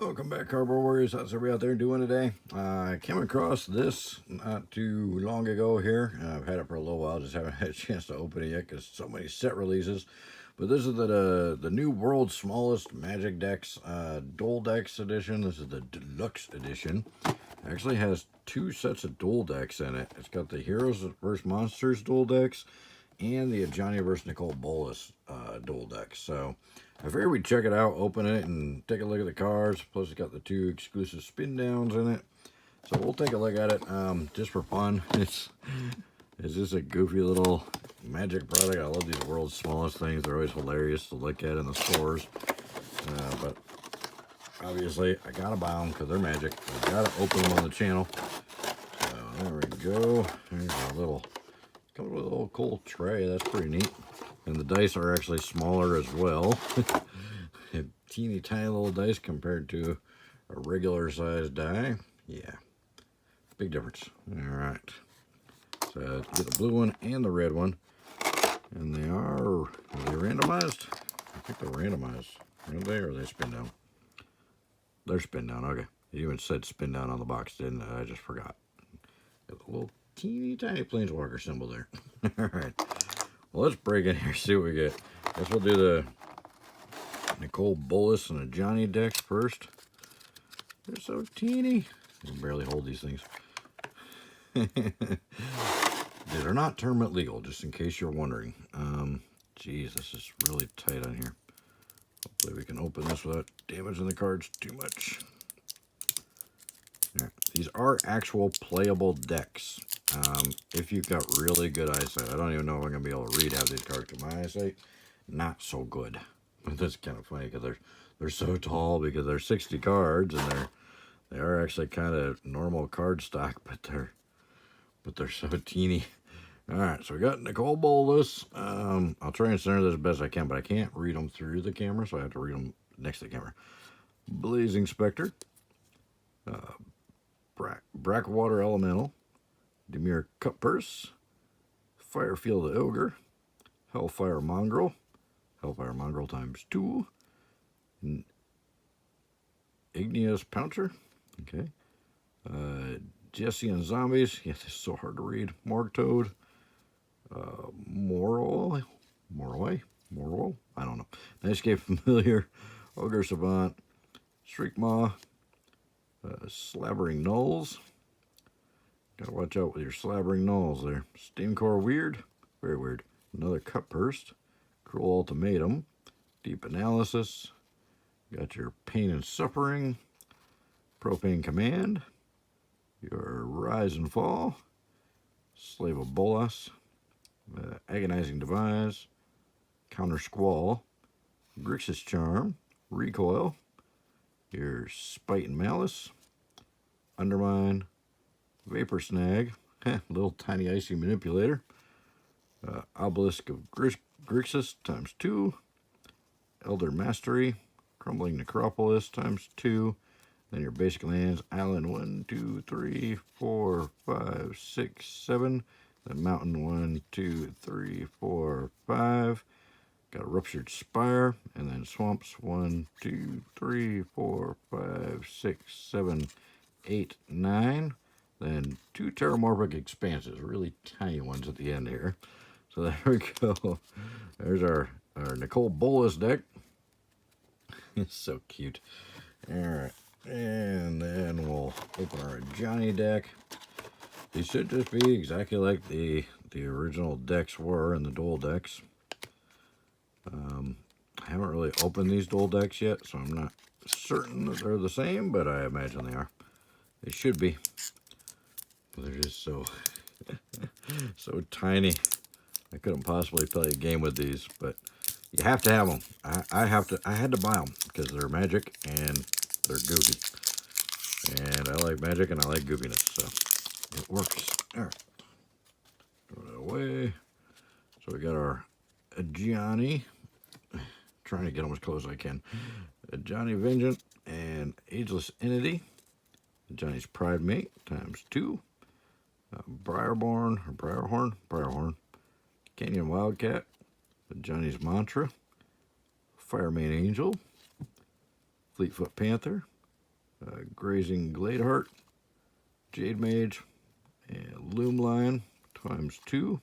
Welcome back, Cardboard Warriors. How's everybody out there doing today? I came across this not too long ago here. I've had it for a little while, just haven't had a chance to open it yet because so many set releases. But this is the new world's smallest Magic Decks Dual Decks edition. This is the Deluxe edition. It actually has two sets of dual decks in it. It's got the Heroes vs. Monsters dual decks and the Ajani vs. Nicol Bolas dual decks. So I figured we'd check it out, open it, and take a look at the cards. Plus, it's got the two exclusive spin downs in it. So we'll take a look at it just for fun. It's just a goofy little Magic product. I love these world's smallest things. They're always hilarious to look at in the stores. But obviously, I gotta buy them because they're Magic. I gotta open them on the channel. So there we go. There's a little, comes with a little cool tray. That's pretty neat. And the dice are actually smaller as well. Teeny tiny little dice compared to a regular sized die. Yeah, big difference. All right. So get the blue one and the red one. And are they randomized? I think they're randomized. Are they, or are they spin down? They're spin down, okay. It even said spin down on the box, didn't it? I just forgot. Got the little teeny tiny Planeswalker symbol there. All right. Well, let's break in here, see what we get. Guess we'll do the Nicol Bolas and Ajani decks first. They're so teeny. I can barely hold these things. They're not tournament legal, just in case you're wondering. Geez, this is really tight on here. Hopefully we can open this without damaging the cards too much. Yeah, these are actual playable decks. If you've got really good eyesight. I don't even know if I'm going to be able to read half these cards because my eyesight, not so good. But that's kind of funny because they're so tall because they're 60 cards and they are actually kind of normal card stock, but they're so teeny. All right, so we got Nicol Bolas. I'll try and center this as best I can, but I can't read them through the camera, so I have to read them next to the camera. Blazing Spectre, Brackwater Elemental, Demure Cutpurse, Firefield Ogre, Hellfire Mongrel times 2, Igneous Pouncer, okay, Jesse and Zombies, yeah, this is so hard to read, Morg Toad, Morway, I don't know, Nightscape Familiar, Ogre Savant, Shriekmaw, Slavering Knolls. Gotta watch out with your Slavering Knolls there. Steamcore Weird, very weird. Another Cutpurse, Cruel Ultimatum, Deep Analysis. Got your Pain and Suffering, Propane Command, your Rise and Fall, Slave of Bolas, Agonizing Devise, Counter Squall, Grixis Charm, Recoil, your Spite and Malice, Undermine, Vapor Snag, little tiny icy manipulator, Obelisk of Grixis times 2, Elder Mastery, Crumbling Necropolis times 2, then your basic lands, Island 1, 2, 3, 4, 5, 6, 7, then Mountain 1, 2, 3, 4, 5, got a Ruptured Spire, and then Swamps 1, 2, 3, 4, 5, 6, 7, 8, 9. Then 2 Terramorphic Expanses, really tiny ones at the end here. So there we go. There's our Nicol Bolas deck. It's so cute. All right. And then we'll open our Ajani deck. These should just be exactly like the original decks were in the dual decks. I haven't really opened these dual decks yet, so I'm not certain that they're the same, but I imagine they are. They should be. They're just so so tiny. I couldn't possibly play a game with these, but you have to have them. I had to buy them because they're Magic and they're goofy. And I like Magic and I like goofiness, so it works. All right, throw that away. So we got our Ajani. Trying to get them as close as I can. Ajani Vengeant and Ageless Entity. Ajani's Pride Mate times 2. Briarhorn, Canyon Wildcat, Ajani's Mantra, Firemane Angel, Fleetfoot Panther, Grazing Gladeheart, Jade Mage, and Loom Lion times 2.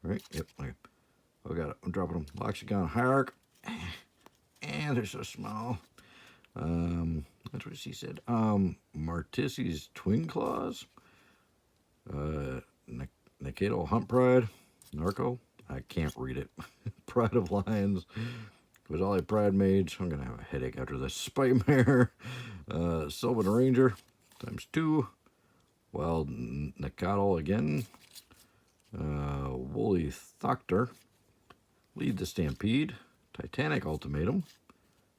Right? Yep. Okay. Oh, got it. I'm dropping them. Loxicon Hierarch. And they're so small. That's what she said. Martissi's Twin Claws. Nicol Hunt Pride. Narco. I can't read it. Pride of Lions. Vizali Pride Mage. I'm going to have a headache after this. Spite Mare. Sylvan Ranger. Times 2. Wild Nicol again. Woolly Thoctor. Lead the Stampede. Titanic Ultimatum.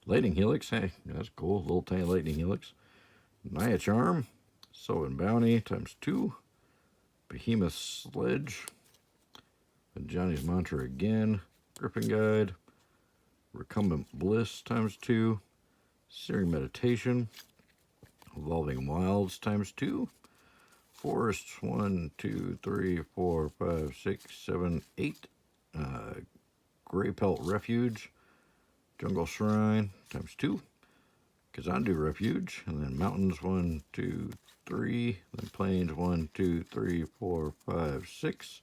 Lightning Helix. Hey, that's cool. Little tiny Lightning Helix. Naya Charm. Sylvan Bounty times 2. Behemoth Sledge. Ajani's Mantra again. Gripping Guide. Recumbent Bliss times 2. Searing Meditation. Evolving Wilds times 2. Forests 1, 2, 3, 4, 5, 6, 7, 8. Gray Pelt Refuge. Jungle Shrine times 2. Kazandu Refuge. And then Mountains 1, 2, 3. Then Plains 1, 2, 3, 4, 5, 6.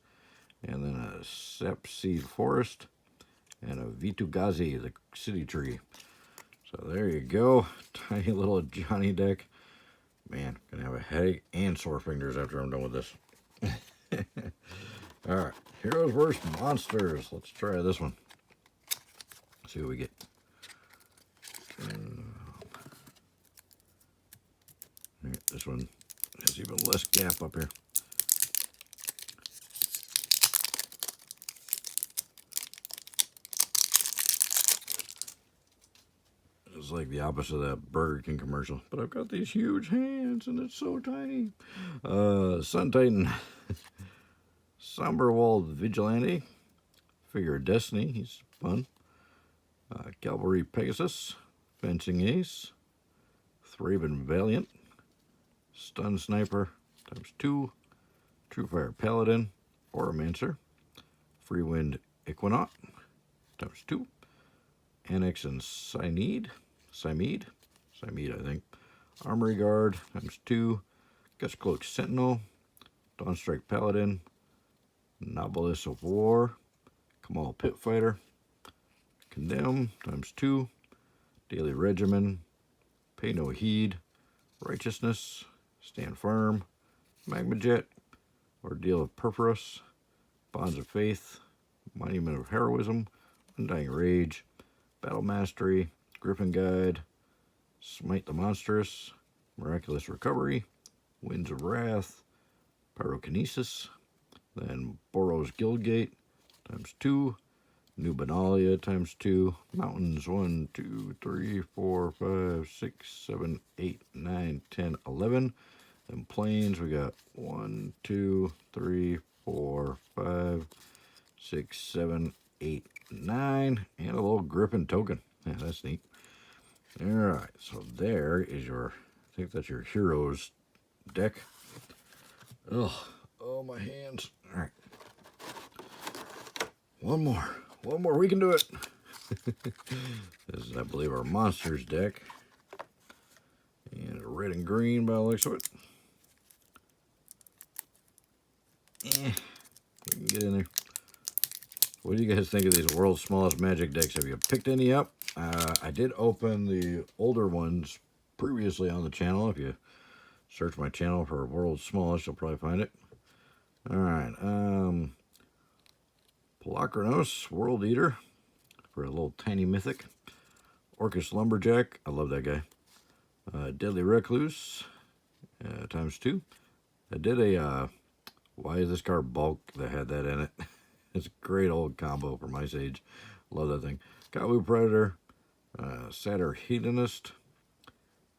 And then a Sap Seed Forest. And a Vitugazi, the City Tree. So there you go. Tiny little Ajani deck. Man, gonna have a headache and sore fingers after I'm done with this. Alright, Heroes vs. Monsters. Let's try this one. See what we get. This one has even less gap up here. It's like the opposite of that Burger King commercial. But I've got these huge hands and it's so tiny. Sun Titan. Somberwald Vigilante. Figure of Destiny. He's fun. Cavalry Pegasus. Fencing Ace. Thraben Valiant. Stun Sniper times 2. Truefire Paladin. Oromancer. Freewind Equinaut times 2. Annex and Cymede, I think. Armory Guard times 2. Gustcloak Sentinel. Dawnstrike Paladin. Novelist of War. Kamal Pitfighter. Condemn times 2. Daily Regimen. Pay No Heed. Righteousness. Stand Firm. Magmajet. Ordeal of Purpose. Bonds of Faith. Monument of Heroism. Undying Rage. Battle Mastery. Griffin Guide. Smite the Monstrous. Miraculous Recovery. Winds of Wrath. Pyrokinesis. Then Boros Guildgate times 2. New Benalia times 2. Mountains 1, 2, 3, 4, 5, 6, 7, 8, 9, 10, 11. Then Plains, we got 1, 2, 3, 4, 5, 6, 7, 8, 9. And a little Griffin token. Yeah, that's neat. Alright, so there is your, I think that's your Heroes deck. Ugh, oh my hands. Alright. One more, we can do it. This is, I believe, our Monsters deck. And red and green by the looks of it. We can get in there. What do you guys think of these World's Smallest Magic decks? Have you picked any up? I did open the older ones previously on the channel. If you search my channel for World's Smallest, you'll probably find it. Alright, Polakranos, World Eater, for a little tiny mythic. Orcus Lumberjack, I love that guy. Deadly Recluse, times 2. I did a, why is this card bulk that had that in it? It's a great old combo for my age. Love that thing. Kalu Predator, Satyr Hedonist,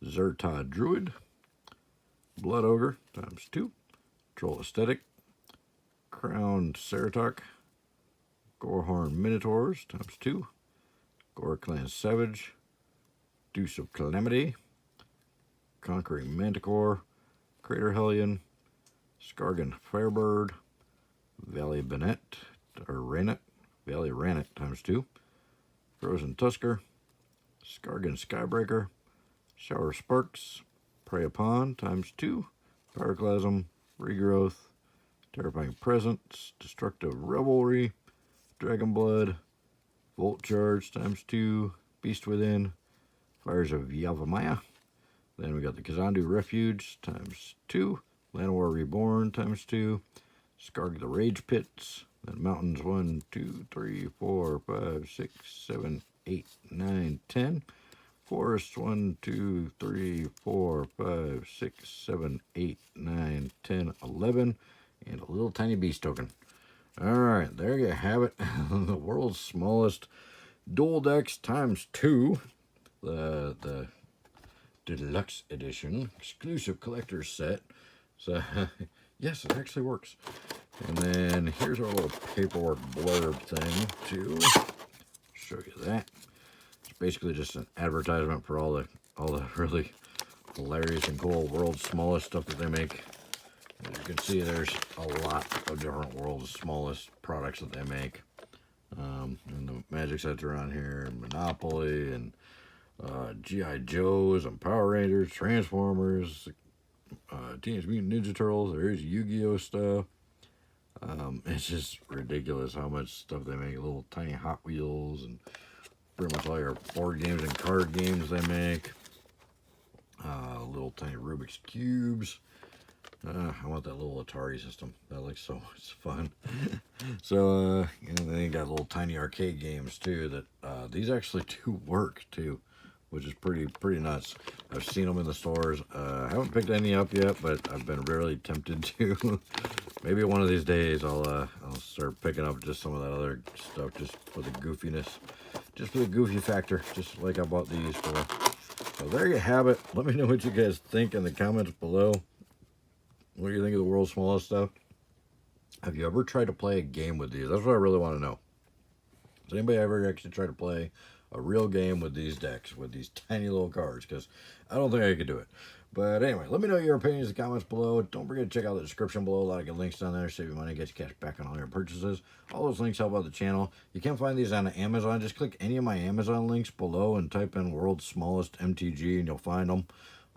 Zerta Druid, Blood Ogre, times 2. Troll Aesthetic, Crowned Ceratok, Gorehorn Minotaurs, times 2. Gorclan Savage, Deuce of Calamity, Conquering Manticore, Crater Hellion, Skargan Firebird, Valley Bannet, or Ranet, Valley Ranet, times 2. Frozen Tusker, Skargan Skybreaker, Shower Sparks, Prey Upon ×2, Pyroclasm, Regrowth, Terrifying Presence, Destructive Revelry, Dragon Blood, Volt Charge ×2, Beast Within, Fires of Yavimaya. Then we got the Kazandu Refuge ×2, Llanowar Reborn ×2, Skarg the Rage Pits, then Mountains 1, 2, 3, 4, 5, 6, 7, 8, 9, 10. Forests 1, 2, 3, 4, 5, 6, 7, 8, 9, 10, 11, and a little tiny beast token. Alright, there you have it. The world's smallest dual decks ×2. The Deluxe edition, exclusive collector's set. So, yes, it actually works. And then here's our little paperwork blurb thing to show you that. It's basically just an advertisement for all the really hilarious and cool world's smallest stuff that they make. As you can see, there's a lot of different world's smallest products that they make. And the Magic sets around here, Monopoly, and G.I. Joes, and Power Rangers, Transformers, Teenage Mutant Ninja Turtles. There's Yu-Gi-Oh stuff. It's just ridiculous how much stuff they make. Little tiny Hot Wheels and pretty much all your board games and card games they make. Little tiny Rubik's Cubes. I want that little Atari system. That looks so much fun. So, and then you got little tiny arcade games too that these actually do work too, which is pretty nuts. I've seen them in the stores. I haven't picked any up yet, but I've been really tempted to. Maybe one of these days I'll start picking up just some of that other stuff just for the goofiness, just for the goofy factor, just like I bought these for. So there you have it. Let me know what you guys think in the comments below. What do you think of the world's smallest stuff? Have you ever tried to play a game with these? That's what I really want to know. Has anybody ever actually tried to play a real game with these decks, with these tiny little cards? Because I don't think I could do it. But anyway, let me know your opinions in the comments below. Don't forget to check out the description below. A lot of good links down there. Save you money, get you cash back on all your purchases. All those links help out the channel. You can find these on Amazon. Just click any of my Amazon links below and type in World's Smallest MTG and you'll find them.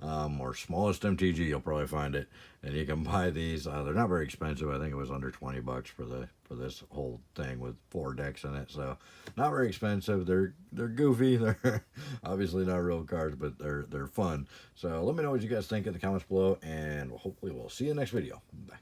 Or Smallest MTG, you'll probably find it, and you can buy these. They're not very expensive. I think it was under 20 bucks for this whole thing with 4 decks in it. So not very expensive. They're goofy. They're obviously not real cards, but they're fun. So let me know what you guys think in the comments below, and hopefully we'll see you in the next video. Bye.